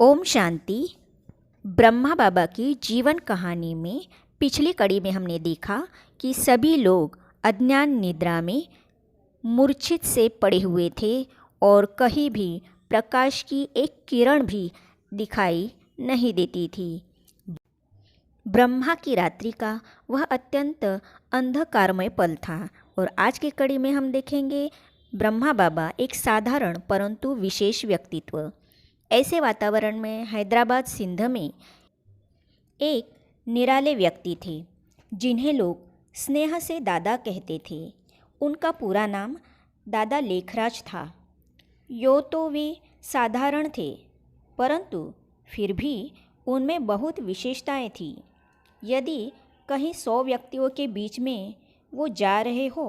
ओम शांति। ब्रह्मा बाबा की जीवन कहानी में पिछली कड़ी में हमने देखा कि सभी लोग अज्ञान निद्रा में मूर्छित से पड़े हुए थे और कहीं भी प्रकाश की एक किरण भी दिखाई नहीं देती थी। ब्रह्मा की रात्रि का वह अत्यंत अंधकारमय पल था और आज की कड़ी में हम देखेंगे ब्रह्मा बाबा एक साधारण परंतु विशेष व्यक्तित्व। ऐसे वातावरण में हैदराबाद सिंध में एक निराले व्यक्ति थे जिन्हें लोग स्नेह से दादा कहते थे। उनका पूरा नाम दादा लेखराज था। यो तो वे साधारण थे परंतु फिर भी उनमें बहुत विशेषताएं थीं। यदि कहीं 100 व्यक्तियों के बीच में वो जा रहे हो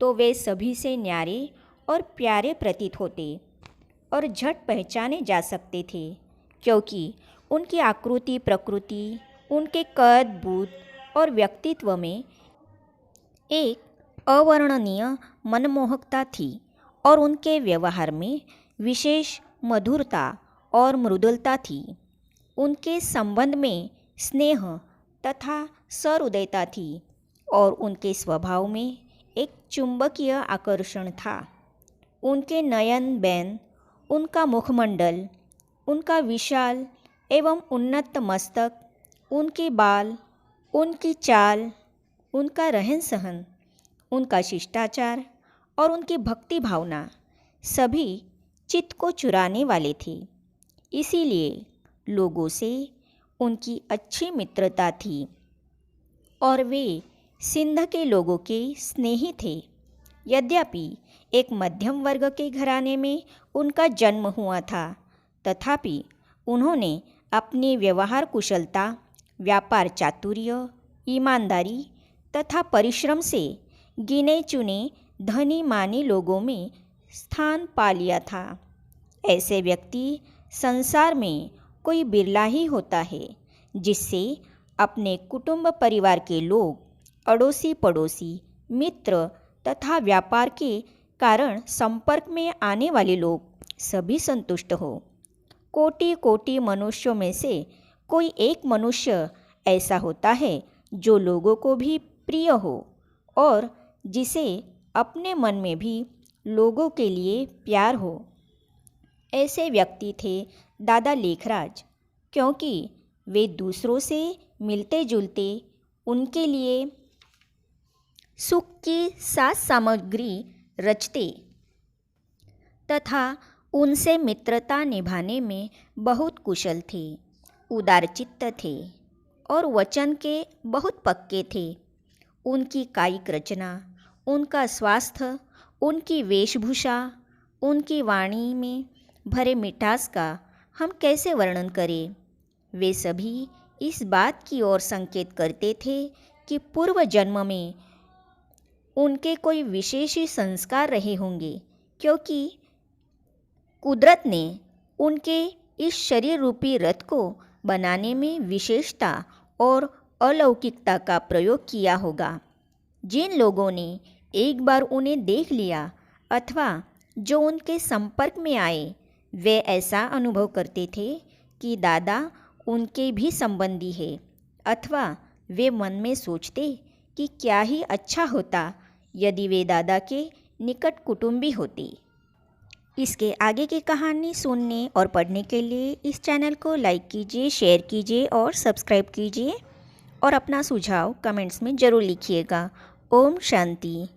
तो वे सभी से न्यारे और प्यारे प्रतीत होते और झट पहचाने जा सकते थे, क्योंकि उनकी आकृति प्रकृति, उनके कद बूद और व्यक्तित्व में एक अवर्णनीय मनमोहकता थी और उनके व्यवहार में विशेष मधुरता और मृदुलता थी। उनके संबंध में स्नेह तथा सहृदयता थी और उनके स्वभाव में एक चुंबकीय आकर्षण था। उनके नयन बैन, उनका मुखमंडल, उनका विशाल एवं उन्नत मस्तक, उनके बाल, उनकी चाल, उनका रहन सहन, उनका शिष्टाचार और उनकी भक्ति भावना सभी चित्त को चुराने वाले थे। इसीलिए लोगों से उनकी अच्छी मित्रता थी और वे सिंध के लोगों के स्नेही थे। यद्यपि एक मध्यम वर्ग के घराने में उनका जन्म हुआ था, तथापि उन्होंने अपनी व्यवहार कुशलता, व्यापार चातुर्य, ईमानदारी तथा परिश्रम से गिने चुने धनी मानी लोगों में स्थान पा लिया था। ऐसे व्यक्ति संसार में कोई बिरला ही होता है जिससे अपने कुटुंब परिवार के लोग, अड़ोसी पड़ोसी, मित्र तथा व्यापार के कारण संपर्क में आने वाले लोग सभी संतुष्ट हो। कोटि कोटि मनुष्यों में से कोई एक मनुष्य ऐसा होता है जो लोगों को भी प्रिय हो और जिसे अपने मन में भी लोगों के लिए प्यार हो। ऐसे व्यक्ति थे दादा लेखराज, क्योंकि वे दूसरों से मिलते जुलते, उनके लिए सुख की साज सामग्री रचते तथा उनसे मित्रता निभाने में बहुत कुशल थे, उदारचित्त थे और वचन के बहुत पक्के थे। उनकी कायिक रचना, उनका स्वास्थ्य, उनकी वेशभूषा, उनकी वाणी में भरे मिठास का हम कैसे वर्णन करें। वे सभी इस बात की ओर संकेत करते थे कि पूर्व जन्म में उनके कोई विशेष ही संस्कार रहे होंगे, क्योंकि कुदरत ने उनके इस शरीर रूपी रथ को बनाने में विशेषता और अलौकिकता का प्रयोग किया होगा। जिन लोगों ने एक बार उन्हें देख लिया अथवा जो उनके संपर्क में आए, वे ऐसा अनुभव करते थे कि दादा उनके भी संबंधी है, अथवा वे मन में सोचते कि क्या ही अच्छा होता यदि वे दादा के निकट कुटुंबी होते। इसके आगे की कहानी सुनने और पढ़ने के लिए इस चैनल को लाइक कीजिए, शेयर कीजिए और सब्सक्राइब कीजिए और अपना सुझाव कमेंट्स में ज़रूर लिखिएगा। ओम शांति।